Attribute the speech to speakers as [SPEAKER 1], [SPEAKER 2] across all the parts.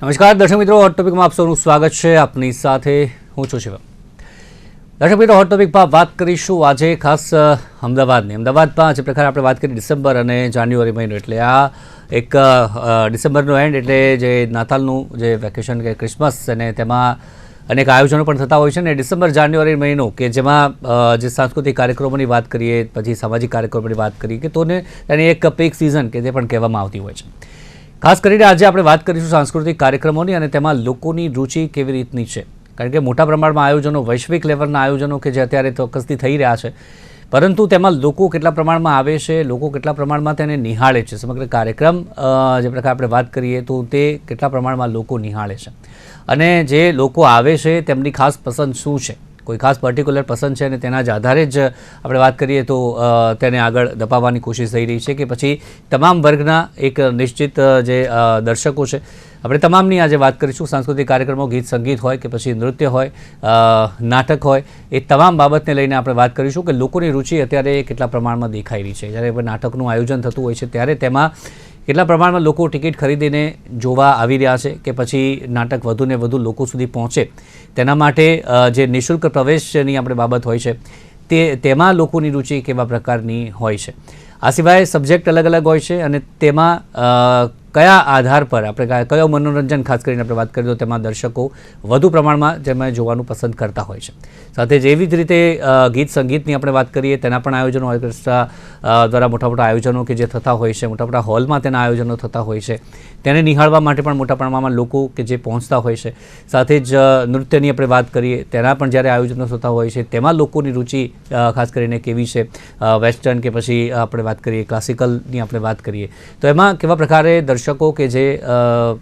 [SPEAKER 1] નમસ્કાર દર્શક મિત્રો, હોટ ટોપિકમાં આપ સૌનું સ્વાગત છે. આપની સાથે હું છું શિવમ. દર્શક મિત્રો, હોટ ટોપિકમાં વાત કરીશું આજે ખાસ અમદાવાદની. અમદાવાદમાં જે પ્રકારે આપણે વાત કરી ડિસેમ્બર અને જાન્યુઆરી મહિનો, એટલે આ એક ડિસેમ્બરનો એન્ડ એટલે જે નાતાલનું જે વેકેશન કે ક્રિસમસ, અને તેમાં અનેક આયોજનો પણ થતા હોય છે. અને ડિસેમ્બર જાન્યુઆરી મહિનો કે જેમાં જે સાંસ્કૃતિક કાર્યક્રમોની વાત કરીએ, પછી સામાજિક કાર્યક્રમોની વાત કરીએ કે તો તેની એક પીક સિઝન કે તે પણ કહેવામાં આવતી હોય છે. ખાસ કરીને આજે આપણે વાત કરીશું સાંસ્કૃતિક કાર્યક્રમોની અને તેમાં લોકોની રુચિ કેવી રીતની છે. કારણ કે મોટા પ્રમાણમાં આયોજનો, વૈશ્વિક લેવલના આયોજનો કે જે અત્યારે ચોક્કસથી થઈ રહ્યા છે, પરંતુ તેમાં લોકો કેટલા પ્રમાણમાં આવે છે, લોકો કેટલા પ્રમાણમાં તેને નિહાળે છે, સમગ્ર કાર્યક્રમ જે પ્રકારે આપણે વાત કરીએ તો તે કેટલા પ્રમાણમાં લોકો નિહાળે છે, અને જે લોકો આવે છે તેમની ખાસ પસંદ શું છે, કોઈ ખાસ પર્ટિક્યુલર પસંદ છે અને તેના જ આધારે જ આપણે વાત કરીએ તો તેને આગળ ધપાવવાની કોશિશ થઈ રહી છે કે પછી તમામ વર્ગના એક નિશ્ચિત જે દર્શકો છે, આપણે તમામની આજે વાત કરીશું. સાંસ્કૃતિક કાર્યક્રમો, ગીત સંગીત હોય કે પછી નૃત્ય હોય, નાટક હોય, એ તમામ બાબતને લઈને આપણે વાત કરીશું કે લોકોની રુચિ અત્યારે કેટલા પ્રમાણમાં દેખાઈ રહી છે. જ્યારે નાટકનું આયોજન થતું હોય છે ત્યારે તેમાં કેટલા પ્રમાણમાં લોકો ટિકિટ ખરીદીને જોવા આવી રહ્યા છે કે પછી નાટક વધુને વધુ લોકો સુધી પહોંચે તેના માટે જે નિઃશુલ્ક પ્રવેશની આપણે બાબત હોય છે તેમાં લોકોની રુચિ કેવા પ્રકારની હોય છે. આ સિવાય સબ્જેક્ટ અલગ અલગ હોય છે અને તેમાં કયા આધાર પર આપણે કયો મનોરંજન ખાસ કરીને આપણે વાત કરીએ તો તેમાં દર્શકો વધુ પ્રમાણમાં જેમાં જોવાનું પસંદ કરતા હોય છે. સાથે જેવી જ રીતે ગીત સંગીતની આપણે વાત કરીએ તેના પણ આયોજનો, ઓર્કેસ્ટ્રા દ્વારા મોટા મોટા આયોજનો કે જે થતા હોય છે, મોટા મોટા હોલમાં તેના આયોજનો થતા હોય છે, તેને નિહાળવા માટે પણ મોટા પ્રમાણમાં લોકો કે જે પહોંચતા હોય છે. સાથે જ નૃત્યની આપણે વાત કરીએ તેના પણ જ્યારે આયોજનો થતા હોય છે તેમાં લોકોની રુચિ ખાસ કરીને કેવી છે, વેસ્ટર્ન કે પછી આપણે વાત કરીએ ક્લાસિકલની આપણે વાત કરીએ તો એમાં કેવા પ્રકારે દર્શકો કે જે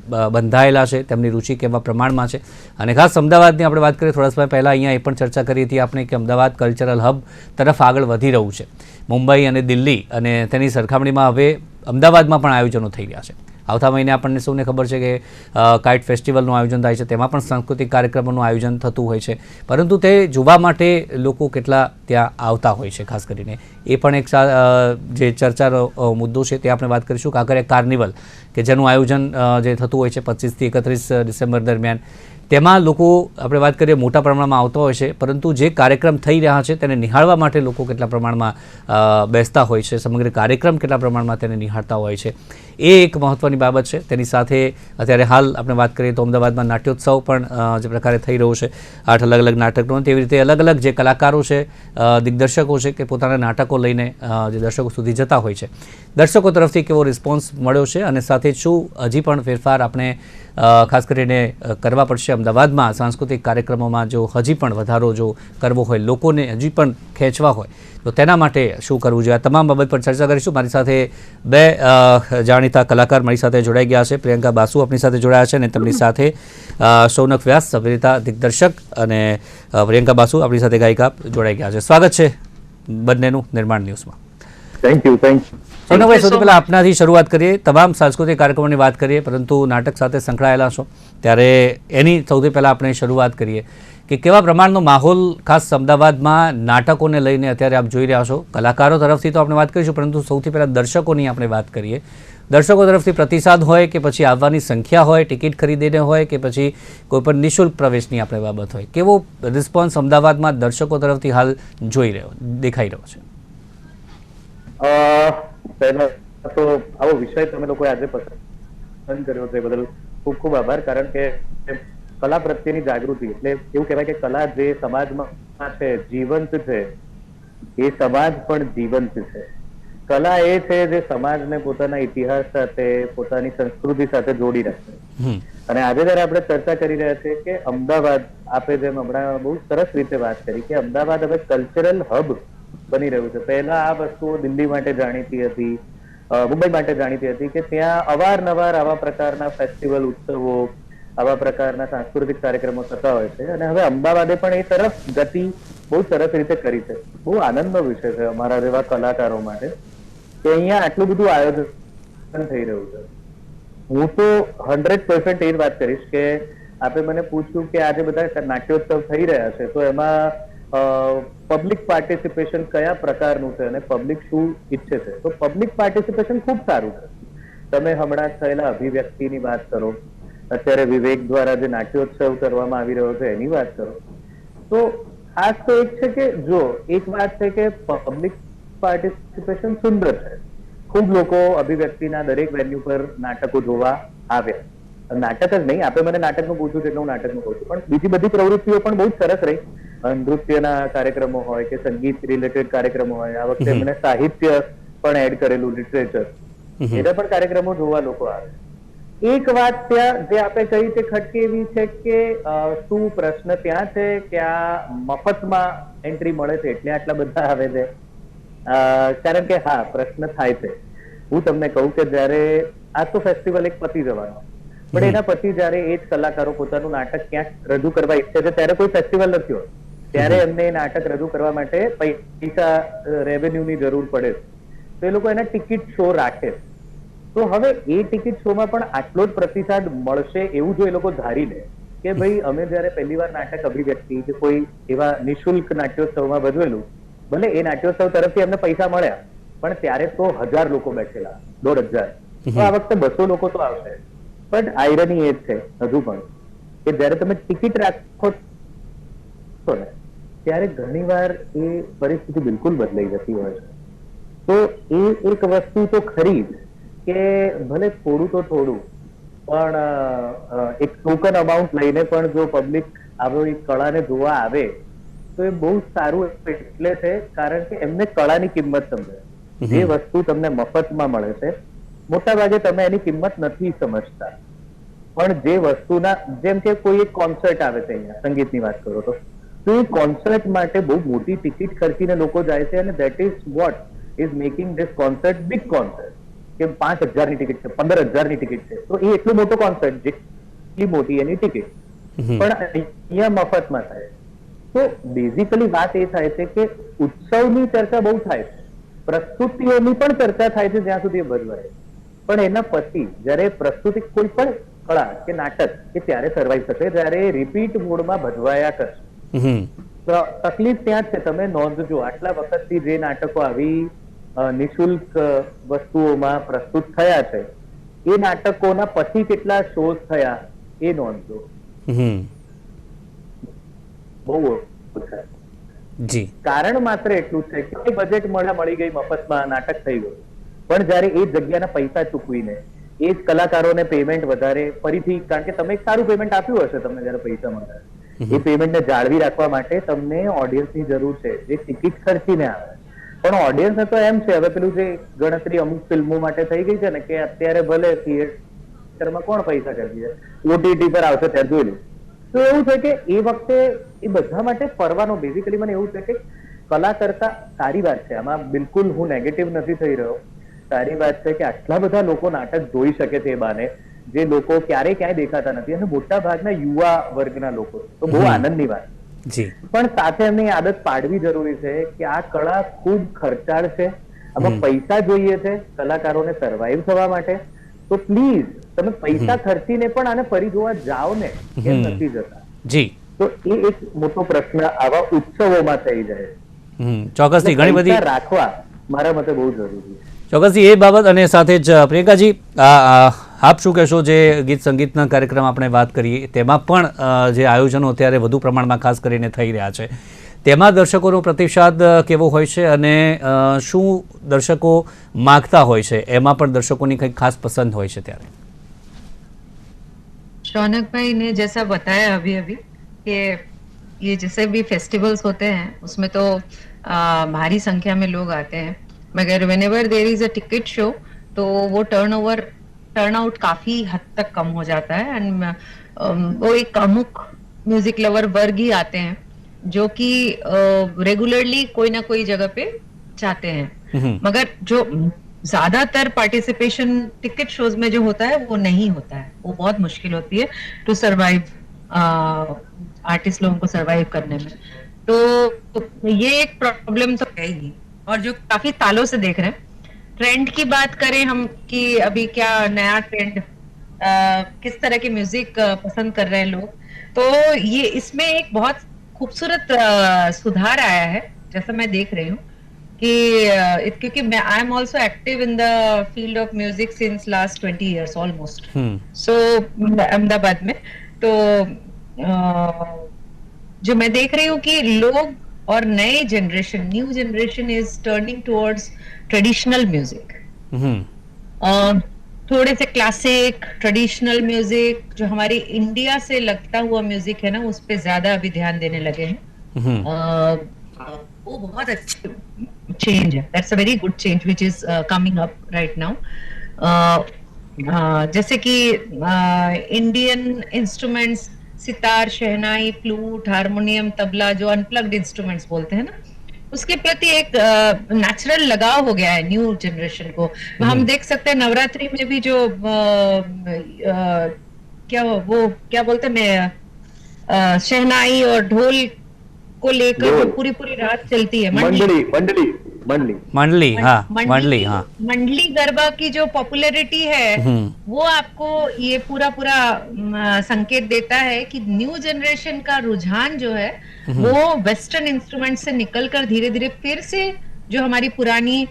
[SPEAKER 1] બંધાયેલા છે તેમની રુચિ કેવા પ્રમાણમાં છે. અને ખાસ અમદાવાદની આપણે વાત કરીએ, થોડા સમય પહેલાં અહીંયા એ પણ ચર્ચા કરી હતી આપણે કે અમદાવાદ કલ્ચરલ હબ તરફ આગળ વધી રહ્યું છે. મુંબઈ અને દિલ્હી અને તેની સરખામણીમાં હવે અમદાવાદમાં પણ આયોજનો થઈ રહ્યા છે. આવતા મહિને આપણને સૌને ખબર છે કે કાઇટ ફેસ્ટિવલનું આયોજન થાય છે, તેમાં પણ સાંસ્કૃતિક કાર્યક્રમોનું આયોજન થતું હોય છે, પરંતુ તે જોવા માટે લોકો કેટલા ત્યાં આવતા હોય છે ખાસ કરીને એ પણ એક જે ચર્ચાનો મુદ્દો છે તે આપણે વાત કરીશું. કાંકરિયા કાર્નિવલ કે જેનું આયોજન જે થતું હોય છે 25 થી 31 ડિસેમ્બર દરમિયાન, તેમાં લોકો આપણે વાત કરીએ મોટા પ્રમાણમાં આવતા હોય છે, પરંતુ જે કાર્યક્રમ થઈ રહ્યા છે તેને નિહાળવા માટે લોકો કેટલા પ્રમાણમાં બેસતા હોય છે, સમગ્ર કાર્યક્રમ કેટલા પ્રમાણમાં તેને નિહાળતા હોય છે, એ એક મહત્ત્વની બાબત છે. તેની સાથે અત્યારે હાલ આપણે વાત કરીએ તો અમદાવાદમાં નાટ્યોત્સવ પણ જે પ્રકારે થઈ રહ્યો છે, 8 અલગ અલગ નાટકનો, તેવી રીતે અલગ અલગ જે કલાકારો છે, દિગ્દર્શકો છે કે પોતાના નાટકો લઈને જે દર્શકો સુધી જતા હોય છે, દર્શકો તરફથી કેવો રિસ્પોન્સ મળ્યો છે અને સાથે શું હજી પણ ફેરફાર આપણે ખાસ કરીને કરવા પડશે અમદાવાદમાં સાંસ્કૃતિક કાર્યક્રમોમાં, જો હજી પણ વધારો જો કરવો હોય, લોકોને હજી પણ ખેંચવા હોય તો તેના માટે શું કરવું જોઈએ, આ તમામ બાબત પર ચર્ચા કરીશું. મારી સાથે બે જાણીતા કલાકાર મારી સાથે જોડાઈ ગયા છે. પ્રિયંકા બાસુ આપણી સાથે જોડાયા છે અને તેમની સાથે શૌનક વ્યાસ, અભિનેતા, દિગ્દર્શક, અને પ્રિયંકા બાસુ આપણી સાથે ગાયિકા જોડાઈ ગયા છે. સ્વાગત છે બંનેનું નિર્માણ ન્યૂઝમાં.
[SPEAKER 2] Thank you.
[SPEAKER 1] શૌનકભાઈ, સૌથી પહેલાં આપનાથી શરૂઆત કરીએ. તમામ સાંસ્કૃતિક કાર્યક્રમોની વાત કરીએ, પરંતુ નાટક સાથે સંકળાયેલા છો ત્યારે એની સૌથી પહેલાં આપણે શરૂઆત કરીએ કે કેવા પ્રમાણનો માહોલ ખાસ અમદાવાદમાં નાટકોને લઈને અત્યારે આપ જોઈ રહ્યા છો. કલાકારો તરફથી તો આપણે વાત કરીશું, પરંતુ સૌથી પહેલાં દર્શકોની આપણે વાત કરીએ. દર્શકો તરફથી પ્રતિસાદ હોય કે પછી આવવાની સંખ્યા હોય, ટિકિટ ખરીદીને હોય કે પછી કોઈ પણ નિઃશુલ્ક પ્રવેશની આપણે બાબત હોય, કેવો રિસ્પોન્સ અમદાવાદમાં દર્શકો તરફથી હાલ દેખાઈ રહ્યો છે?
[SPEAKER 2] પહેલા તો આવો વિષય તમે લોકોએ આજે પસંદ કર્યો છે બદલ ખૂબ ખૂબ આભાર. કારણ કે કલા પ્રત્યેની જાગૃતિ, એટલે એવું કહેવાય કે કલા જે સમાજમાં છે, જીવંત છે, એ સમાજ પણ જીવંત છે. કલા એ છે જે સમાજને પોતાના ઇતિહાસ સાથે, પોતાની સંસ્કૃતિ સાથે જોડી રાખે. અને આજે જયારે આપણે ચર્ચા કરી રહ્યા છીએ કે અમદાવાદ, આપણે જેમ હમણાં બહુ સરસ રીતે વાત કરી કે અમદાવાદ હવે કલ્ચરલ હબ બની રહ્યું છે. પહેલા આ વસ્તુઓ દિલ્હી માટે જાણીતી હતી, મુંબઈ માટે જાણીતી હતી કે ત્યાં અવારનવાર આવા પ્રકારના ફેસ્ટિવલ, ઉત્સવો, આવા પ્રકારના સાંસ્કૃતિક કાર્યક્રમો થતા હોય છે. અને હવે અમદાવાદે પણ એ તરફ ગતિ બહુ સરસ રીતે કરી છે. બહુ આનંદનો વિષય છે અમારા જેવા કલાકારો માટે કે અહીંયા આટલું બધું આયોજન થઈ રહ્યું છે. હું તો 100% એ વાત કરીશ કે આપણે મને પૂછ્યું કે આજે બધા નાટ્યોત્સવ થઈ રહ્યા છે તો એમાં પબ્લિક પાર્ટિસિપેશન કયા પ્રકારનું છે અને પબ્લિક શું ઈચ્છે છે, તો પબ્લિક પાર્ટિસિપેશન ખૂબ સારું છે. તમે હમણાં થયેલા અભિવ્યક્તિની વાત કરો, અત્યારે વિવેક દ્વારા જે નાટ્યોત્સવ કરવામાં આવી રહ્યો છે એની વાત કરો, તો ખાસ તો એક છે કે જો એક વાત છે કે પબ્લિક પાર્ટિસિપેશન સુંદર છે. ખૂબ લોકો અભિવ્યક્તિના દરેક વેન્યુ પર નાટકો જોવા આવ્યા. નાટક જ નહીં, આપણે મને નાટકનું પૂછ્યું છે એટલે હું નાટકનું કહું છું, પણ બીજી બધી પ્રવૃત્તિઓ પણ બહુ જ સરસ રહી. નૃત્યના કાર્યક્રમો હોય કે સંગીત રિલેટેડ કાર્યક્રમો હોય, આ વખતે મને સાહિત્ય પણ એડ કરેલું, લિટરેચર, એના પણ કાર્યક્રમો જોવા લોકો આવે. એક વાત ત્યાં જે આપણે કહી તે ખટકે એવી છે કે શું પ્રશ્ન ત્યાં છે કે આ મફતમાં એન્ટ્રી મળે છે એટલે આટલા બધા આવે છે? કારણ કે હા, પ્રશ્ન થાય છે. હું તમને કહું કે જયારે આ તો ફેસ્ટિવલ એક પતી જવાનો, પણ એના પછી જયારે એ જ કલાકારો પોતાનું નાટક ક્યાંક રજૂ કરવા ઈચ્છે છે ત્યારે કોઈ ફેસ્ટિવલ નથી હોતો, ત્યારે એમને નાટક રજૂ કરવા માટે પૈસા, રેવન્યુની જરૂર પડે છે, તો એ લોકો એના ટિકિટ શો રાખે. તો હવે એ ટિકિટ શોમાં પણ આટલો જ પ્રતિસાદ મળશે એવું જો એ લોકો ધારી લે કે ભાઈ અમે જયારે પહેલી વાર નાટક અભિવ્યક્તિ કે કોઈ એવા નિઃશુલ્ક નાટ્યોત્સવમાં ભજવેલું, ભલે એ નાટ્યોત્સવ તરફથી અમને પૈસા મળ્યા, પણ ત્યારે તો 1000 લોકો બેઠેલા, 1500. તો આ વખતે 200 લોકો તો આવશે. પણ આયરની એ જ છે હજુ પણ કે જયારે તમે ટિકિટ રાખો છો ને ત્યારે ઘણીવાર એ પરિસ્થિતિ બિલકુલ બદલાઈ જતી હોય છે. તો એ એક વસ્તુ તો ખરી જ કે ભલે થોડું તો થોડું, પણ એક ટોકન અમાઉન્ટ લઈને પણ જો પબ્લિક આવી કળાને જોવા આવે તો એ બહુ સારું એટલે છે, કારણ કે એમને કળાની કિંમત સમજે. જે વસ્તુ તમને મફતમાં મળે છે મોટા ભાગે તમે એની કિંમત નથી સમજતા, પણ જે વસ્તુના, જેમ કે કોઈ એક કોન્સર્ટ આવે છે, અહીંયા સંગીતની વાત કરો તો એ કોન્સર્ટ માટે બહુ મોટી ટિકિટ ખર્ચીને લોકો જાય છે, અને that is what is making this concert big concert. કે 5000 ની ટિકિટ છે, 15000 ની ટિકિટ છે, તો એ એટલો મોટો કોન્સર્ટ, જેટલી મોટી એની ટિકિટ, પણ અહીંયા મફતમાં થાય. તો બેઝિકલી વાત એ થાય છે કે ઉત્સવની ચર્ચા બહુ થાય છે, પ્રસ્તુતિઓની પણ ચર્ચા થાય છે જ્યાં સુધી એ ભજવાય, પણ એના પછી જયારે પ્રસ્તુતિ કોઈ પણ કળા કે નાટક એ ત્યારે સર્વાઈવ થશે જયારે રિપીટ મોડમાં ભજવાયા કરશે. તકલીફ ત્યાં જ છે. તમે નોંધજો, આટલા વખતથી જે નાટકો આવી નિઃશુલ્ક વસ્તુઓમાં પ્રસ્તુત થયા છે, એ નાટકોના પછી કેટલા શોઝ થયા એ નોંધજો. બહુ ઓછા.
[SPEAKER 1] જી.
[SPEAKER 2] કારણ માત્ર એટલું છે કે બજેટ મળી ગઈ, મફતમાં નાટક થઈ ગયું, પણ જયારે એ જગ્યાના પૈસા ચૂકવીને એ જ કલાકારોને પેમેન્ટ વધારે ફરીથી, કારણ કે તમે એક સારું પેમેન્ટ આપ્યું હશે તમને જયારે પૈસા મળે, એ પેમેન્ટને જાળવી રાખવા માટે તમને ઓડિયન્સની જરૂર છે જે ટિકિટ ખર્ચીને આવે. પણ ઓડિયન્સ તો એમ છે, હવે પેલું જે ગણતરી અમુક ફિલ્મો માટે થઈ ગઈ છે ને કે અત્યારે ભલે થિયેટરમાં કોણ પૈસા ખર્ચી છે, ઓટીટી પર આવશે ત્યારે જોઈ લો. તો એવું છે કે એ વખતે એ બધા માટે ફરવાનો, બેઝિકલી મને એવું છે કે કલા કરતા સારી વાત છે, આમાં બિલકુલ હું નેગેટિવ નથી થઈ રહ્યો, સારી વાત છે કે આટલા બધા લોકો નાટક જોઈ શકે છે એ બાને, જે લોકો ક્યારેય ક્યાંય દેખાતા નથી, અને મોટા ભાગના યુવા વર્ગના લોકો, તો બહુ આનંદની વાત. પણ સાથે એમની આદત પાડવી જરૂરી છે કે આ કળા ખૂબ ખર્ચાળ છે, આમાં પૈસા જોઈએ છે કલાકારોને સર્વાઈવ થવા માટે. તો પ્લીઝ તમે પૈસા ખર્ચીને પણ આને ફરી જોવા જાઓ ને, કેમ નથી જતા? જી. તો એ એક મોટો પ્રશ્ન આવા ઉત્સવોમાં થઈ જાય.
[SPEAKER 1] ચોક્કસથી ઘણી બધી
[SPEAKER 2] રાખવા મારા મતે બહુ જરૂરી છે.
[SPEAKER 1] ચોક્કસથી એ બાબત, અને સાથે જ પ્રિયંકાજી આપ શું કહેશો, જે ગીત સંગીતના કાર્યક્રમ આપણે વાત કરીએ તેમાં પણ જે આયોજનો અત્યારે વધુ પ્રમાણમાં ખાસ કરીને થઈ રહ્યા છે, તેમાં દર્શકોનો પ્રતિસાદ કેવો હોય છે, અને શું દર્શકો માગતા હોય છે, એમાં પણ દર્शकों કંઈક ખાસ पसंद હોય છે ત્યારે?
[SPEAKER 3] शौनक भाई ने जैसा बताया अभी अभी कि ये जैसे भी फेस्टिवल्स होते हैं उसमें तो भारी संख्या में लोग आते हैं, मगर whenever there is a ticket show तो वो टर्नआउट काफी हद तक कम हो जाता है, एंड वो एक अमुक म्यूजिक लवर वर्ग ही आते हैं जो कि रेगुलरली कोई ना कोई जगह पे जाते हैं, मगर जो ज्यादातर पार्टिसिपेशन टिकट शोज में जो होता है वो नहीं होता है, वो बहुत मुश्किल होती है टू सरवाइव, आर्टिस्ट लोगों को सरवाइव करने में. तो ये एक प्रॉब्लम तो है ही, और जो काफी सालों से देख रहे हैं. ट्रेंड की बात करें हम कि अभी क्या नया ट्रेंड, किस तरह की म्यूजिक पसंद कर रहे हैं लोग, तो ये इसमें एक बहुत खूबसूरत सुधार आया है, जैसा मैं देख रही हूँ क्योंकि मैं I am also active in the field of music since last 20 years almost. So Ahmedabad में तो जो मैं देख रही हूँ कि लोग और नए generation, new generation is turning towards traditional music. थोड़े से क्लासिक ट्रेडिशनल म्यूजिक, जो हमारी इंडिया से लगता हुआ म्यूजिक है ना, उस पे ज्यादा अभी ध्यान देने लगे हैं. वो बहुत अच्छी चेंज है. That's a very good change which is coming up right now. जैसे कि इंडियन इंस्ट्रूमेंट्स, सितार, शहनाई, फ्लूट, हारमोनियम, तबला, जो अनप्लग्ड इंस्ट्रूमेंट्स बोलते हैं ना, उसके प्रति एक नेचुरल लगाव हो गया है न्यू जनरेशन को. हम देख सकते हैं नवरात्रि में भी जो क्या बोलते हैं, शहनाई और ढोल को लेकर जो पूरी पूरी रात चलती है, मंडली गरबा की जो पॉपुलैरिटी है, वो आपको ये पूरा संकेत देता है कि न्यू जनरेशन का रुझान जो है वो वेस्टर्न इंस्ट्रूमेंट से निकलकर धीरे धीरे फिर से जो हमारी पुरानी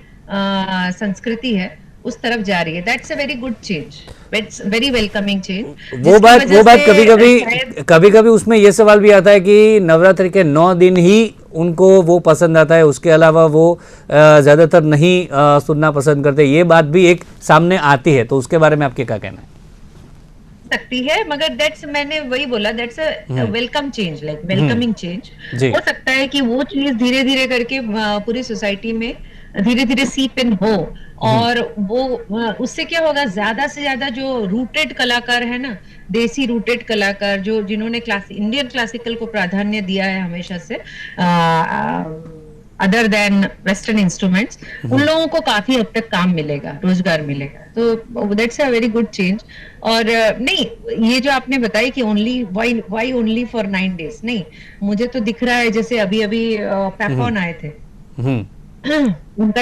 [SPEAKER 3] संस्कृति है उस तरफ जा रही है. That's a very good change, it's very welcoming change.
[SPEAKER 1] वो बात कभी कभी उसमें ये सवाल भी आता है कि नवरात्रि के 9 दिन ही उनको वो पसंद आता है, उसके अलावा वो ज्यादातर नहीं सुनना पसंद करते. ये बात भी एक सामने आती है, तो उसके बारे में आपके क्या कहना है?
[SPEAKER 3] सकती है, मगर दैट्स, मैंने वही बोला, that's a welcome change, like welcoming change. हो सकता है कि वो चीज धीरे धीरे करके पूरी सोसाइटी में धीरे धीरे सीप इन हो, और वो उससे क्या होगा, ज्यादा से ज्यादा जो रूटेड कलाकार है ना, देसी रूटेड कलाकार, जो जिन्होंने इंडियन क्लासिकल को प्राधान्य दिया है हमेशा से, अदर देन वेस्टर्न इंस्ट्रूमेंट्स, उन लोगों को काफी हद तक काम मिलेगा, रोजगार मिलेगा. तो that's a very good change. और नहीं, ये जो आपने बताया कि वाई ओनली फॉर 9 days, नहीं, मुझे तो दिख रहा है जैसे अभी पैकॉन आए थे, उनका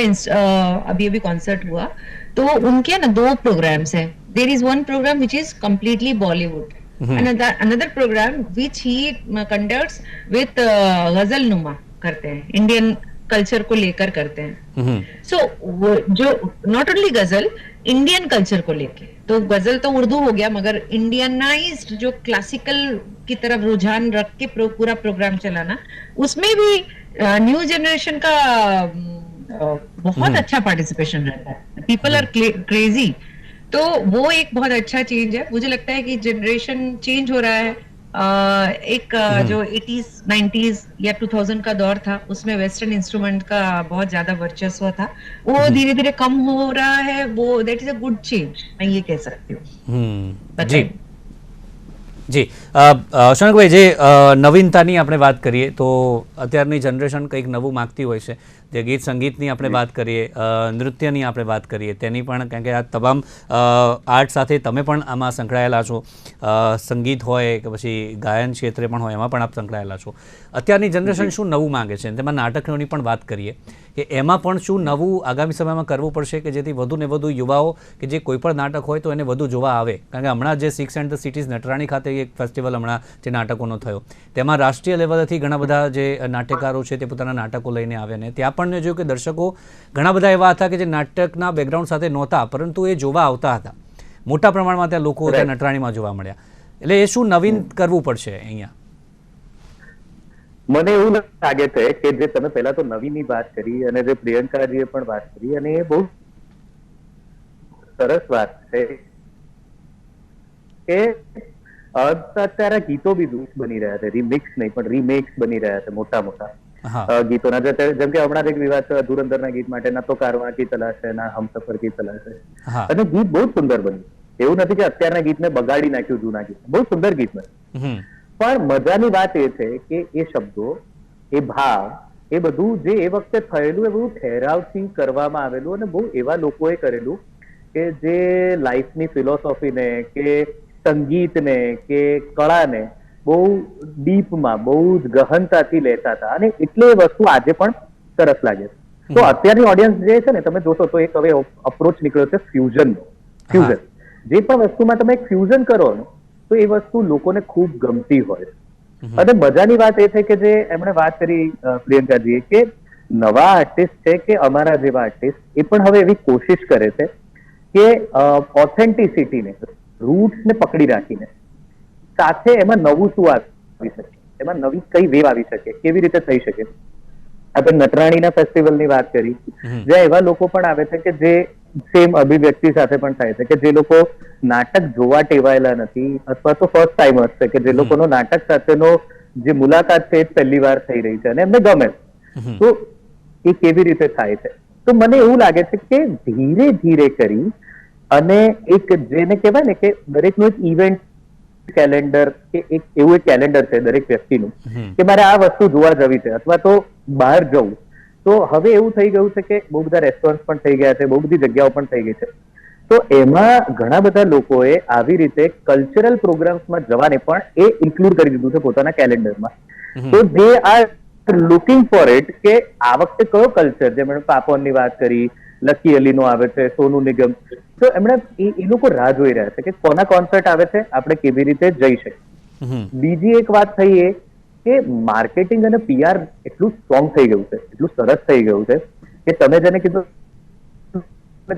[SPEAKER 3] अभी कॉन्सर्ट हुआ, तो उनके ना 2 प्रोग्राम्स हैं. There is one programme which is completely Bollywood, another program which he conducts with गजल नुमा करते हैं, इंडियन कल्चर को लेकर करते हैं. सो जो नॉट ओनली गजल, इंडियन कल्चर को लेके, तो गजल तो उर्दू हो गया, मगर इंडियनाइज्ड जो क्लासिकल की तरफ रुझान रख के पूरा प्रोग्राम चलाना, उसमें भी न्यू जनरेशन का बहुत अच्छा पार्टिसिपेशन रहता है. People are crazy. तो वो एक बहुत अच्छा चेंज है. मुझे लगता है कि जनरेशन चेंज हो रहा है. एक जो 80s 90s या 2000 का दौर था, उसमें वेस्टर्न इंस्ट्रूमेंट का बहुत ज्यादा वर्चस्व था, वो धीरे धीरे कम हो रहा है. वो that is a good change, मैं ये कह सकती हूँ.
[SPEAKER 1] જી શૌનકભાઈ, જે નવીનતાની આપણે વાત કરીએ તો અત્યારની જનરેશન કંઈક નવું માગતી હોય છે. જે ગીત સંગીતની આપણે વાત કરીએ, નૃત્યની આપણે વાત કરીએ, તેની પણ, કારણ કે આ તમામ આર્ટ સાથે તમે પણ આમાં સંકળાયેલા છો. સંગીત હોય કે પછી ગાયન ક્ષેત્રે પણ હોય, એમાં પણ આપ સંકળાયેલા છો. અત્યારની જનરેશન શું નવું માંગે છે, તેમાં નાટકોની પણ વાત કરીએ કે એમાં પણ શું નવું આગામી સમયમાં કરવું પડશે કે જેથી વધુ ને વધુ યુવાઓ કે જે કોઈ પણ નાટક હોય તો એને વધુ જોવા આવે. કારણ કે હમણાં જે 6 and the Cities નટરાણી ખાતે એક ફેસ્ટિવલ હમણાં જે નાટકોનો થયો, તેમાં રાષ્ટ્રીય લેવલથી ઘણા બધા જે નાટ્યકારો છે તે પોતાના નાટકો લઈને આવ્યા, ને ત્યાં પણ મેં જોયું કે દર્શકો ઘણા બધા એવા હતા કે જે નાટકના બેકગ્રાઉન્ડ સાથે નહોતા, પરંતુ એ જોવા આવતા હતા. મોટા પ્રમાણમાં ત્યાં લોકો ત્યાં નટરાણીમાં જોવા મળ્યા. એટલે એ શું નવીન કરવું પડશે અહીંયા?
[SPEAKER 2] મને એવું લાગે છે કે જે તમે પહેલા તો નવીનની વાત કરી અને જે પ્રિયંકાજીએ પણ વાત કરી, અને એ બહુ સરસ વાત છે કે અત્યારે ગીતો બી બની રહ્યા છે, રિમિક્સ નહીં પણ રીમેક્સ બની રહ્યા છે મોટા ગીતોના. જેમ કે હમણાં એક વિવાદ છે ધુરંધરના ગીત માટે, ના તો કારવા કી તલાશ છે, ના હમસફર કી તલાશ છે, અને ગીત બહુ સુંદર બન્યું. એવું નથી કે અત્યારના ગીતને બગાડી નાખ્યું, જૂના ગીત બહુ સુંદર ગીત બન્યું. પણ મજાની વાત એ છે કે એ શબ્દો, એ ભાવ, એ બધું જે એ વખતે થયેલું, એ બધું ઠહેરાવથી કરવામાં આવેલું, અને બહુ એવા લોકોએ કરેલું કે જે લાઈફની ફિલોસોફીને કે સંગીતને કે કળાને બહુ ડીપમાં, બહુ જ ગહનતાથી લેતા હતા, અને એટલે એ વસ્તુ આજે પણ સરસ લાગે છે. તો અત્યારની ઓડિયન્સ જે છે ને, તમે જોશો તો એક હવે અપ્રોચ નીકળ્યો છે ફ્યુઝનનો. ફ્યુઝન, જે પણ વસ્તુમાં તમે એક ફ્યુઝન કરો ને, તો એ વસ્તુ લોકોને ખૂબ ગમતી હોય. અને મજાની વાત એ છે કે જે એમણે વાત કરી પ્રિયંકાજીએ, કે નવા આર્ટિસ્ટ છે કે અમારા જેવા આર્ટિસ્ટ એ પણ હવે એવી કોશિશ કરે છે કે ઓથેન્ટિસિટીને, રૂટ્સને પકડી રાખીને સાથે એમાં નવું શું આવી શકે, એમાં નવી કઈ વેવ આવી શકે, કેવી રીતે થઈ શકે. આપણે નટરાણીના ફેસ્ટિવલની વાત કરી, જ્યાં એવા લોકો પણ આવે છે કે જે સેમ અભિવ્યક્તિ સાથે પણ થાય છે કે જે લોકો નાટક જોવા ટેવાયેલા નથી અથવા તો ફર્સ્ટ ટાઈમર્સ છે કે જે લોકોનો નાટક સાથેનો જે મુલાકાત છે એ પહેલી વાર થઈ રહી છે અને એમને ગમે. તો એ કેવી રીતે થાય છે? તો મને એવું લાગે છે કે ધીરે ધીરે કરી અને એક જેને કહેવાય ને કે દરેકનું એક ઇવેન્ટ કેલેન્ડર કે એક એવું એક કેલેન્ડર છે દરેક વ્યક્તિનું કે મારે આ વસ્તુ જોવા જવી છે અથવા તો બહાર જવું. તો હવે એવું થઈ ગયું છે કે બહુ બધા રેસ્ટોરન્ટ પણ થઈ ગયા છે, બહુ બધી જગ્યાઓ પણ થઈ ગઈ છે. તો એમાં ઘણા બધા લોકોએ આવી રીતે કલ્ચરલ પ્રોગ્રામ્સમાં જવાને પણ એ ઇન્ક્લુડ કરી દીધું છે પોતાના કેલેન્ડરમાં. તો જે આ લુકિંગ ફોર ઇટ કે આ વખતે કયો કલ્ચર, જેમ પાપોનની વાત કરી, લકી અલીનો આવે છે, સોનુ નિગમ, તો એમણે એ લોકો રાહ જોઈ રહ્યા છે કે કોના કોન્સર્ટ આવે છે, આપણે કેવી રીતે જઈ શકીએ. બીજી એક વાત થઈ એ કે માર્કેટિંગ અને પીઆર એટલું સ્ટ્રોંગ થઈ ગયું છે, એટલું સરસ થઈ ગયું છે કે તમે જેને કીધું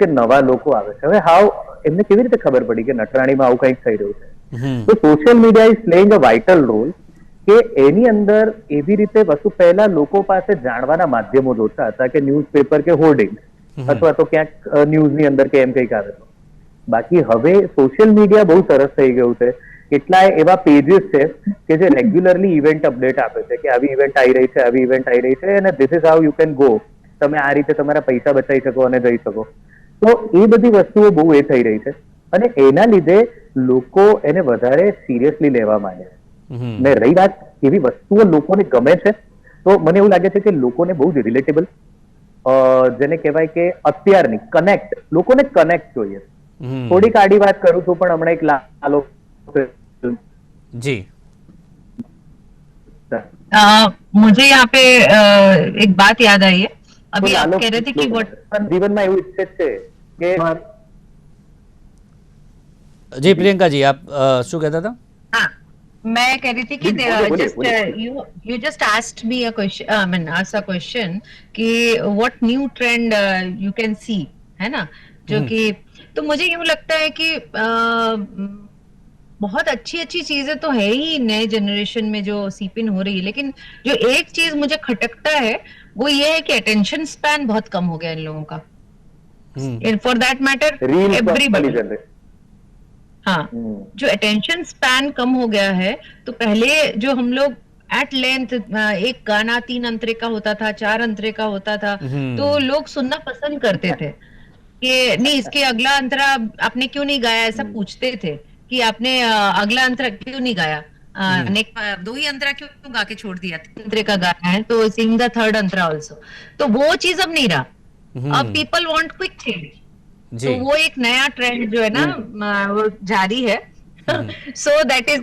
[SPEAKER 2] કે નવા લોકો આવે છે, હવે હાવ એમને કેવી રીતે ખબર પડી કે નટરાણીમાં આવું કંઈક થઈ રહ્યું છે? તો social media is playing a vital role કે એની અંદર એવી રીતે વસ્તુ પહેલા લોકો પાસે જાણવાના માધ્યમો જોતા હતા કે ન્યૂઝપેપર કે હોર્ડિંગ અથવા તો ક્યાંક ન્યૂઝની અંદર કે એમ કંઈક આવે તો. બાકી હવે સોશિયલ મીડિયા બહુ સરસ થઈ ગયું છે. કેટલાય એવા પેજીસ છે કે જે રેગ્યુલરલી ઇવેન્ટ અપડેટ આપે છે કે આવી ઇવેન્ટ આવી રહી છે, આવી ઇવેન્ટ આવી રહી છે અને this is how you can go. તમે આ રીતે તમારા પૈસા બચાવી શકો અને જઈ શકો. તો એ બધી વસ્તુઓ બહુ એ થઈ રહી છે અને એના લીધે લોકો એને વધારે સિરિયસલી લેવા માંગે છે. ને રહી વાત એવી વસ્તુઓ લોકોને ગમે છે, તો મને એવું લાગે છે કે લોકોને બહુ જ રિલેટેબલ, જેને કહેવાય કે અત્યારની કનેક્ટ, લોકોને કનેક્ટ જોઈએ. થોડીક આડી વાત કરું છું પણ હમણાં એક લાલો
[SPEAKER 1] जी
[SPEAKER 3] मुझे यहाँ पे एक बात याद आई है. अभी आप कह रहे थे कि
[SPEAKER 2] जीवનમાં એવું ઈચ્છે છે કે
[SPEAKER 1] जी प्रियंका जी आप શું કહેતા હતા?
[SPEAKER 3] हाँ, मैं कह रही थी कि you just asked me a question, I mean asked a question कि what new trend you can see, है ना, जो कि तो मुझे यूं लगता है कि बहुत अच्छी अच्छी चीजें तो है ही नए जनरेशन में जो सीप इन हो रही है, लेकिन जो एक चीज मुझे खटकता है वो ये है कि अटेंशन स्पैन बहुत कम हो गया इन लोगों का. For that matter everybody. हाँ, जो अटेंशन स्पैन कम हो गया है, तो पहले जो हम लोग एट लेंथ एक गाना 3 अंतरे का होता था, 4 अंतरे का होता था, तो लोग सुनना पसंद करते थे कि नहीं इसके अगला अंतरा आपने क्यों नहीं गाया, ऐसा पूछते थे कि आपने अगला अंतरा क्यों नहीं गाया, 2 ही अंतरा क्यों गा के छोड़ दिया, 3 अंतरे का गाना है तो सिंग द थर्ड अंतरा ऑल्सो. तो वो चीज अब नहीं रहा. अब पीपल वांट क्विक चेंज. तो वो एक नया ट्रेंड जो है ना वो जारी है. So that is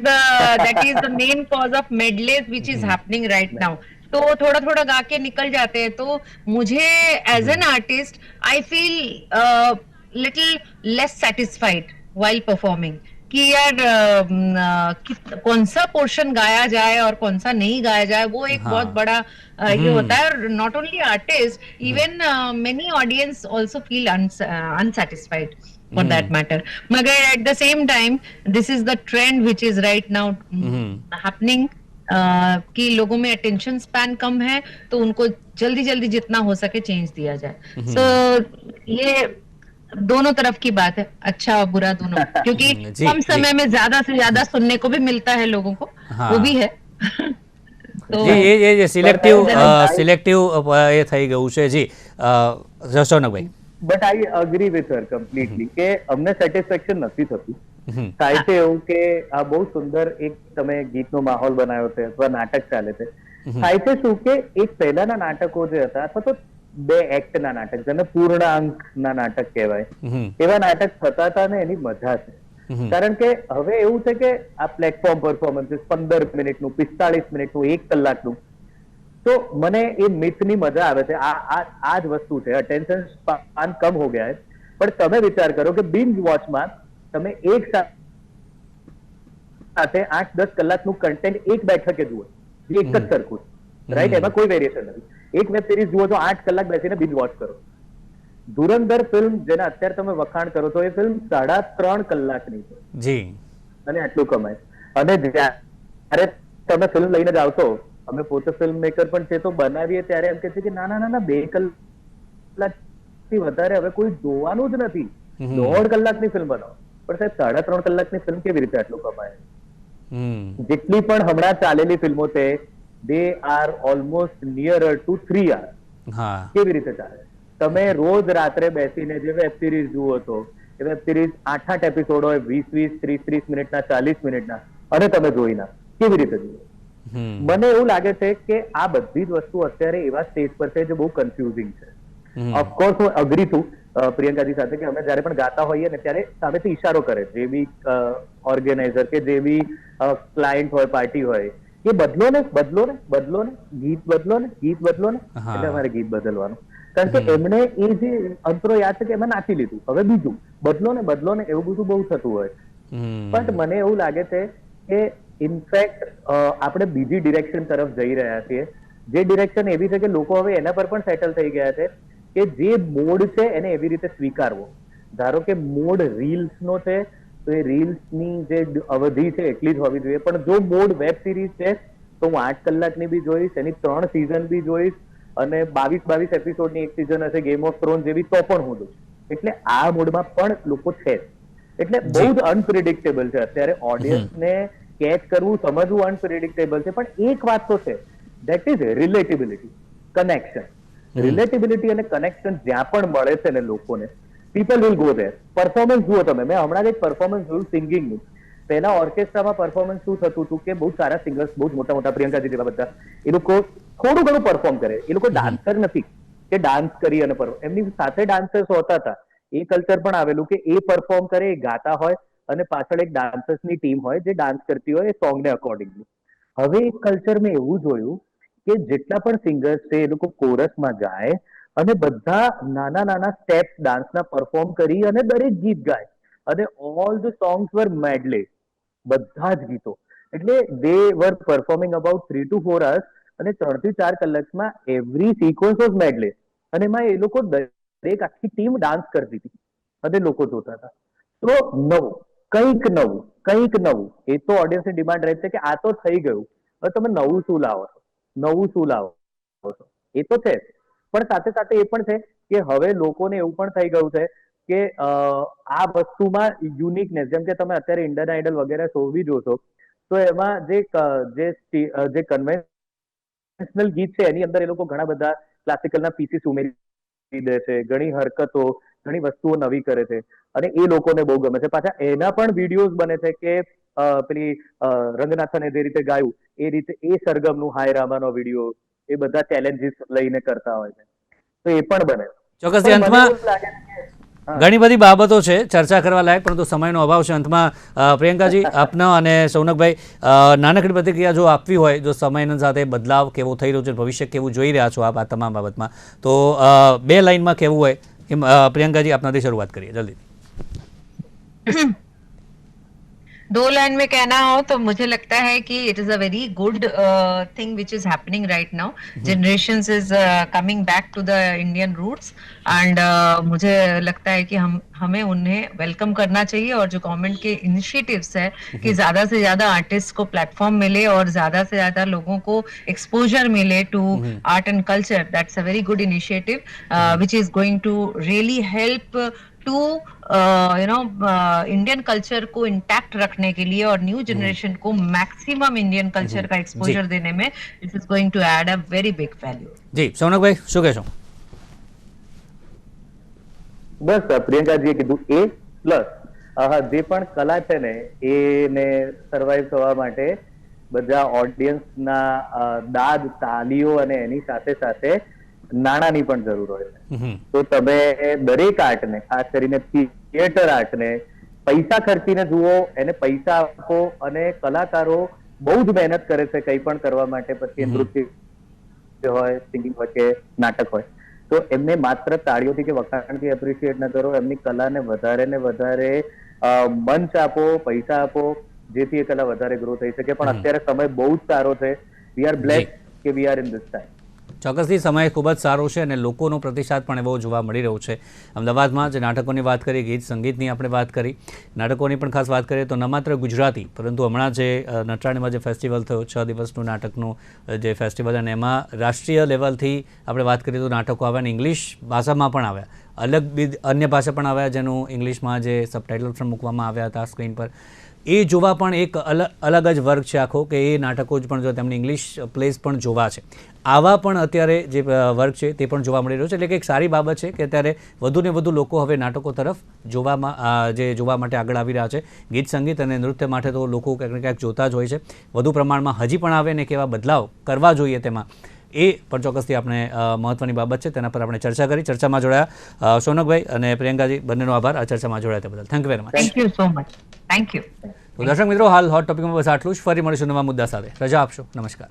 [SPEAKER 3] the main cause of medleys which is happening right now. तो थोड़ा थोड़ा गा के निकल जाते हैं. तो मुझे as an artist I feel little less satisfied while performing कि यार कौन सा पोर्शन गाया जाए और कौन सा नहीं गाया जाए, वो एक बहुत बड़ा ये होता है. और not only artist, even many audience also feel unsatisfied for that matter. मगर at the same time this is the trend which is right now happening कि लोगों में attention span कम है तो उनको जल्दी जल्दी जितना हो सके चेंज दिया जाए. So ये दोनों तरफ की बात है, अच्छा और बुरा दोनों, क्योंकि कम समय में ज्यादा से ज्यादा सुनने को भी मिलता है लोगों को. वो भी है.
[SPEAKER 1] तो ये सिलेक्टिव ये થઈ ગયું છે. જી જશોનકભાઈ.
[SPEAKER 2] But I agree with her completely કે અમને સેટિસ્ફેક્શન નથી થતું. થાય છે એવું કે આ બહુ સુંદર એક તમે ગીતનો માહોલ બનાવ્યો છે અથવા નાટક ચાલે છે. થાય છે શું કે એક પહેલાના નાટકો જે હતા અથવા તો 2 એક્ટના નાટક, જેને પૂર્ણાંકના નાટક કહેવાય, એવા નાટક થતા હતા ને એની મજા છે. કારણ કે હવે એવું છે કે આ પ્લેટફોર્મ પરફોર્મન્સીસ 15 મિનિટનું, 45 મિનિટનું, 1 કલાકનું, तो મને એ મિથની મજા આવે છે. આ જ વસ્તુ છે, અટેન્શન સ્પાન કમ હો ગયા है. પણ તમે વિચાર કરો કે બિંજ વોચમાં તમે એક સાથે 8-10 કલાકનું કન્ટેન્ટ એક બેઠકે જુઓ, એક જ સરખું, રાઈટ, એમાં કોઈ વેરિએશન નથી. એક વેબ સિરીઝ જુઓ તો 8 કલાક બેસીને બિંજ વોચ કરો. ધુરંધર ફિલ્મ જેના અત્યારે તમે વખાણ કરો છો, એ ફિલ્મ 3.5 કલાકની છે
[SPEAKER 1] જી, અને
[SPEAKER 2] આટલું કમાય. અને જ્યારે તમે ફિલ્મ લઈને જાઓ છો, અમે પોતે ફિલ્મ મેકર પણ છે, તો બનાવીએ ત્યારે એમ કે છે કે ના ના ના ના 2 કલાકથી વધારે હવે કોઈ જોવાનું જ નથી, 1.5 કલાકની ફિલ્મ બનાવો. પણ સાહેબ 3.5 કલાકની ફિલ્મ કેવી રીતે આટલું કમાય? જેટલી પણ હમણાં ચાલેલી ફિલ્મો છે, they are almost nearer to 3 hours. કેવી રીતે ચાલે? તમે રોજ રાત્રે બેસીને જે વેબ સિરીઝ જુઓ છો, એ વેબ સિરીઝ 8 એપિસોડ હોય, 20 30 મિનિટના, 40 મિનિટના, અને તમે જોઈ ના કેવી રીતે જુઓ? મને એવું લાગે છે કે આ બધી જ વસ્તુ અત્યારે એવા સ્ટેજ પર છે જે બહુ કન્ફ્યુઝિંગ છે. ઓફકોર્સ હું અગ્રી છું પ્રિયંકાજી સાથે કે અમે જ્યારે પણ ગાતા હોઈએ ને ત્યારે સામેથી ઈશારો કરે, જે બી ઓર્ગેનાઇઝર કે જે બી ક્લાયન્ટ હોય, પાર્ટી હોય, કે બદલો ને બદલો ને બદલો ને, ગીત બદલો ને ગીત બદલો ને, એટલે અમારે ગીત બદલવાનું. કારણ કે એમને એ જે અંતરો યાદ છે કે એમાં નાખી લીધું, હવે બીજું બદલો ને બદલો ને, એવું બધું બહુ થતું હોય. પણ મને એવું લાગે છે કે ઇનફેક્ટ આપણે બીજી ડિરેક્શન તરફ જઈ રહ્યા છીએ, જે ડિરેક્શન એવી છે કે લોકો હવે એના પર પણ સેટલ થઈ ગયા છે કે જે મોડ છે એને એવી રીતે સ્વીકારવો. ધારો કે મોડ રીલ્સ નો છે, તો એ રીલ્સની જે અવધિ છે એટલી જ હોવી જોઈએ. પણ જો મોડ વેબ સિરીઝ છે તો હું 8 કલાકની બી જોઈશ, એની 3 સિઝન બી જોઈશ, અને 22 એપિસોડની એક સિઝન હશે ગેમ ઓફ થ્રોન જેવી, તો પણ હું જોઈશ. એટલે આ મોડમાં પણ લોકો છે. એટલે બહુ જ અનપ્રિડિક્ટેબલ છે અત્યારે. ઓડિયન્સને કેચ કરવું, સમજવું અનપ્રિડિક્ટેબલ છે. પણ એક વાત તો છે, ધેટ ઇઝ રિલેટિબિલિટી, કનેક્શન. રિલેટિબિલિટી અને કનેક્શન જ્યાં પણ મળે છે ને લોકોને, people will go there. Performance જુઓ તમે, મેં હમણાં જ એક પરફોર્મન્સ જોયું સિંગિંગનું. પહેલા ઓર્કેસ્ટ્રામાં પરફોર્મન્સ શું થતું હતું કે બહુ સારા સિંગર્સ, બહુ મોટા મોટા પ્રિયંકાજી જેવા બધા, એ લોકો થોડું ઘણું પરફોર્મ કરે. એ લોકો ડાન્સર નથી કે ડાન્સ કરી અને એમની સાથે ડાન્સર્સ હોતા હતા. એ કલ્ચર પણ આવેલું કે એ પરફોર્મ કરે, એ ગાતા હોય, અને પાછળ એક ડાન્સર્સની ટીમ હોય જે ડાન્સ કરતી હોય એ સોંગને અકોર્ડિંગલી. હવે એક કલ્ચર મેં એવું જોયું કે જેટલા પણ સિંગર્સ છે એ લોકો કોરસમાં જાય અને બધા નાના નાના સ્ટેપ્સ ડાન્સના પરફોર્મ કરી અને દરેક ગીત ગાય, અને ઓલ ધ સોંગ્સ વર મેડલે, બધા જ ગીતો. એટલે દે વર પરફોર્મિંગ અબાઉટ 3 to 4 hours, અને 3 થી 4 કલાકમાં એવરી સિક્વન્સ વોઝ મેડલે. અને એમાં એ લોકો દરેક આખી ટીમ ડાન્સ કરતી હતી અને લોકો જોતા હતા. તો નવું, કંઈક નવું, એ તો ઓડિયન્સની ડિમાન્ડ રહે છે કે આ તો થઈ ગયું, હવે તમે નવું શું લાવો છો, નવું શું લાવો છો, એ તો છે. પણ સાથે સાથે એ પણ છે કે હવે લોકોને એવું પણ થઈ ગયું છે કે આ વસ્તુમાં યુનિકનેસ, જેમ કે તમે અત્યારે ઇન્ડિયન આઇડલ વગેરે શો બી જોશો, તો એમાં જે કન્વેન્શનલ ગીત છે એની અંદર એ લોકો ઘણા બધા ક્લાસિકલના પીસીસ ઉમેરી દે છે, ઘણી હરકતો, ઘણી વસ્તુઓ નવી કરે છે, અને એ લોકોને બહુ ગમે છે. પાછા એના પણ વિડીયોઝ બને છે કે પેલી રંગનાથને જે રીતે ગાયું એ રીતે એ સરગમનું હાય રામાનો વિડીયો, એ બધા ચેલેન્જીસ લઈને કરતા હોય છે, તો એ પણ બને.
[SPEAKER 1] ચોક્કસથી અંતમાં ઘણી બધી બાબતો છે ચર્ચા કરવા લાયક, પરંતુ સમયનો અભાવ છે. અંતમાં પ્રિયંકાજી, આપના અને સૌનકભાઈ, નાનકડી પ્રતિક્રિયા જો આપવી હોય, જો સમયની સાથે બદલાવ કેવો થઈ રહ્યો છે, ભવિષ્ય કેવું જોઈ રહ્યા છો આપ આ તમામ બાબતમાં, તો 2 લાઇનમાં કહેવું હોય કે પ્રિયંકાજી આપનાથી શરૂઆત કરીએ જલ્દી.
[SPEAKER 3] 2 लाइन में कहना हो तो मुझे लगता है कि it is a very good thing which is happening right now. Generations is coming back to the Indian roots, and मुझे लगता है कि हमें उन्हें वेलकम करना चाहिए. और जो गवर्नमेंट के इनिशिएटिव्स है कि ज्यादा से ज्यादा आर्टिस्ट को प्लेटफॉर्म मिले और ज्यादा से ज्यादा लोगों को एक्सपोजर मिले to art and culture, that's a very good initiative which is going to really help to Indian culture को इंटैक्ट रखने के लिए और न्यू जनरेशन को मैक्सिमम इंडियन कल्चर का एक्सपोजर देने में this is going to add a very big value.
[SPEAKER 1] જી સૌનકભાઈ શું કહેશો?
[SPEAKER 2] બસ પ્રિયંકાજીએ કીધું એ પ્લસ જે પણ કલા છે ને એને સર્વાઈવ થવા માટે બધા ઓડિયન્સના દાદ, તાલીઓ અને એની સાથે સાથે નાણાંની પણ જરૂર હોય છે. તો તમે દરેક આર્ટને, ખાસ કરીને થિયેટર આર્ટને પૈસા ખર્ચીને જુઓ, એને પૈસા આપો, અને કલાકારો બહુ જ મહેનત કરે છે કંઈ પણ કરવા માટે, પછી નૃત્ય હોય, સિંગિંગ હોય કે નાટક હોય, તો એમને માત્ર તાળીઓથી કે વખાણથી એપ્રિશિએટ ન કરો, એમની કલાને વધારે ને વધારે મંચ આપો, પૈસા આપો, જેથી એ કલા વધારે ગ્રો થઈ શકે. પણ અત્યારે સમય બહુ જ સારો છે. વી આર બ્લેસ્ડ કે we are in this time.
[SPEAKER 1] ચોક્કસથી સમય ખૂબ જ સારો છે અને લોકોનો પ્રતિસાદ પણ એવો જોવા મળી રહ્યો છે. અમદાવાદમાં જે નાટકોની વાત કરી, ગીત સંગીતની આપણે વાત કરી, નાટકોની પણ ખાસ વાત કરીએ તો ન માત્ર ગુજરાતી પરંતુ હમણાં જે નટરાણીમાં જે ફેસ્ટિવલ થયો 6 દિવસનું નાટકનું જે ફેસ્ટિવલ, અને એમાં રાષ્ટ્રીય લેવલથી આપણે વાત કરીએ તો નાટકો આવ્યા અને ઇંગ્લિશ ભાષામાં પણ આવ્યા, અલગ અન્ય ભાષા પણ આવ્યા જેનું ઇંગ્લિશમાં જે સબટાઇટલ પણ મૂકવામાં આવ્યા હતા સ્ક્રીન પર. એ જોવા પણ એક અલગ જ વર્ગ છે આખો, કે એ નાટકો જ પણ જો તેમને ઇંગ્લિશ પ્લેસ પણ જોવા છે. આવા પણ અત્યારે જે વર્ગ છે તે પણ જોવા મળી રહ્યો છે, એટલે કે એક સારી બાબત છે કે અત્યારે વધુને વધુ લોકો હવે નાટકો તરફ જોવા માટે આગળ આવી રહ્યા છે. ગીત સંગીત અને નૃત્ય માટે તો લોકો ક્યાંક ને ક્યાંક જોતા જ હોય છે. વધુ પ્રમાણમાં હજી પણ આવે ને કેવા બદલાવ કરવા જોઈએ તેમાં, એ પણ ચોક્કસથી આપણે મહત્વની બાબત છે, તેના પર આપણે ચર્ચા કરી. ચર્ચામાં જોડાયા શૌનકભાઈ અને પ્રિયંકાજી, બંનેનો આભાર આ ચર્ચામાં જોડાયા તે બદલ. Thank you very much.
[SPEAKER 3] Thank you so much. Thank you.
[SPEAKER 1] તો દર્શક મિત્રો, હાલ હોટ ટોપિકમાં બસ આટલું જ. ફરી મળીશું નવા મુદ્દા સાથે. રજા આપશો. નમસ્કાર.